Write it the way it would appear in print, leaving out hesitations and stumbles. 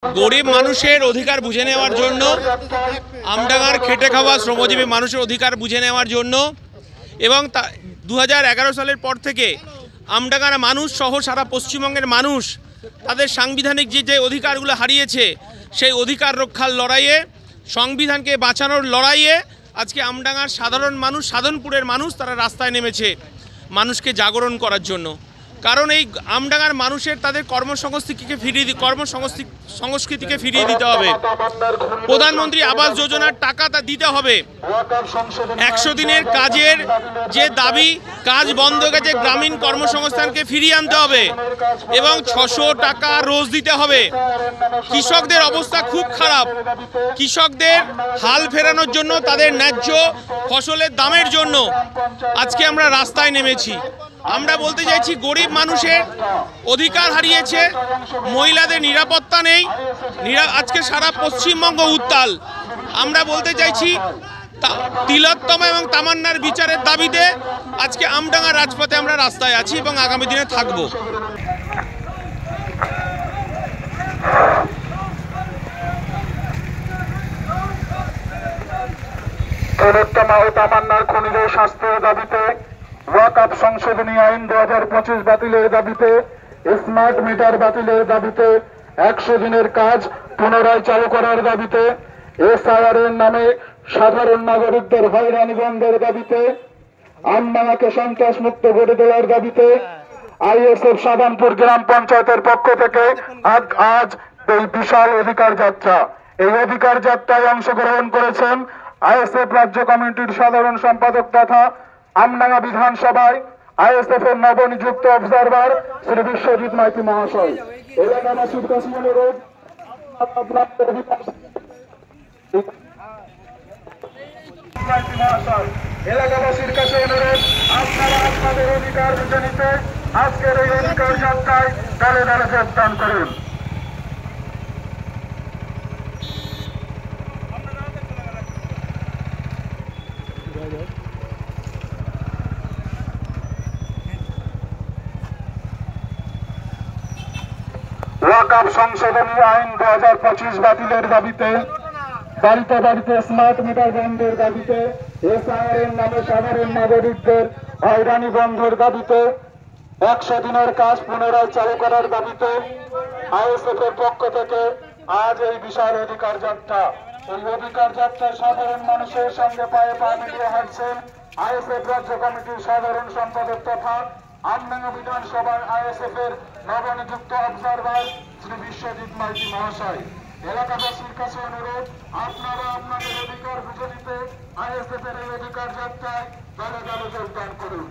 गरीब मानुषेर अधिकार बुझे नेওয়ার জন্য আমডাঙ্গার খেটে খাওয়া শ্রমজীবী মানুষের অধিকার বুঝে নেওয়ার জন্য এবং 2011 সালের পর থেকে আমডাঙ্গার মানুষ সহ সারা পশ্চিমবঙ্গের মানুষ তাদের সাংবিধানিক যে অধিকারগুলো হারিয়েছে সেই অধিকার রক্ষার লড়াইয়ে সংবিধানকে বাঁচানোর লড়াইয়ে আজকে আমডাঙ্গার সাধারণ মানুষ সাধনপুরের মানুষ তারা রাস্তায় নেমেছে মানুষকে জাগরণ করার জন্য। কারণ এই আমডাঙ্গার মানুষের তাদের কর্মসংস্কৃতিকে ফিরিয়ে দিতে হবে। প্রধানমন্ত্রী আবাস যোজনার টাকা তা দিতে হবে। 100 দিনের কাজের যে দাবি কাজ বন্ধ হয়ে গেছে গ্রামীণ কর্মসংস্থানকে ফিরিয়ে আনতে হবে এবং 600 টাকা রোজ দিতে হবে। কৃষকদের অবস্থা খুব খারাপ। কৃষকদের হাল ফেরানোর জন্য তাদের ন্যায্য ফসলের দামের জন্য আজকে আমরা রাস্তায় নেমেছি। আমরা বলতে চাইছি গরিব মানুষের অধিকার হারিয়েছে, মহিলাদের নিরাপত্তা নেই, আজকে সারা পশ্চিমবঙ্গ উত্তাল। আমরা বলতে চাইছি তিলোত্তমা এবং তামান্নার বিচারের দাবিতে আজকে আমডাঙ্গা রাজপথে আমরা রাস্তায় আছি এবং আগামী দিনে থাকব। তিলোত্তমা ও তামান্নার খুনিদের শাস্তির দাবিতে ওয়াকফ সংশোধনী আইন 2025 বাতিলের দাবিতে স্মার্ট মিটার বাতিলের দাবিতে 100 দিনের কাজ পুনরায় চালু করার দাবিতে এসআইআর এর নামে সাধারণ নাগরিকদের হয়রানি বন্ধের দাবিতে আমডাঙ্গাকে সন্ত্রাস মুক্ত করে দেওয়ার দাবিতে আইএসএফ সাধারণপুর গ্রাম পঞ্চায়েতের পক্ষ থেকে আজ এই বিশাল অধিকার যাত্রা। এই অধিকার যাত্রায় অংশগ্রহণ করেছেন আইএসএফ রাজ্য কমিটির সাধারণ সম্পাদক তথা আমডাঙ্গা বিধানসভায় আইএসএফ এর নবনিযুক্ত অবজারভার শ্রী বিশ্বজিৎ মাইতি মহাশয়। এলাকাবাসীর কাছে অনুরোধ এলাকাবাসীর কাছে অনুরোধ আপনারা আপনাদের অধিকার বুঝে নিতে আজকের এই অধিকার যাত্রায় দলে দলে যোগদান করুন। ওয়াকফ সংশোধনী আইন 2025 বাতিলের দাবিতে বাড়িতে বাড়িতে স্মার্ট মিটার বন্ধের দাবিতে এসআইআর এর নামে সাধারণ নাগরিকদের হয়রানি বন্ধের দাবিতে 100 দিনের কাজ পুনরায় চালু করার দাবিতে আইএসএফ এর পক্ষ থেকে আজ এই বিশাল অধিকার যাত্রা। এই অধিকার যাত্রায় সাধারণ মানুষের সঙ্গে পায়ে পা মিলিয়ে হাঁটছেন আইএসএফ রাজ্য কমিটির সাধারণ সম্পাদক তথা আমডাঙ্গা বিধানসভার আইএসএফ এর নবনিযুক্ত অবজারভার শ্রী বিশ্বজিৎ মাইতি মহাশয়। এলাকাবাসীর কাছে অনুরোধ আপনারা আপনাদের অধিকার বুঝে নিতে আইএসএফ এর এই অধিকার যাত্রায় দলে দলে যোগদান করুন।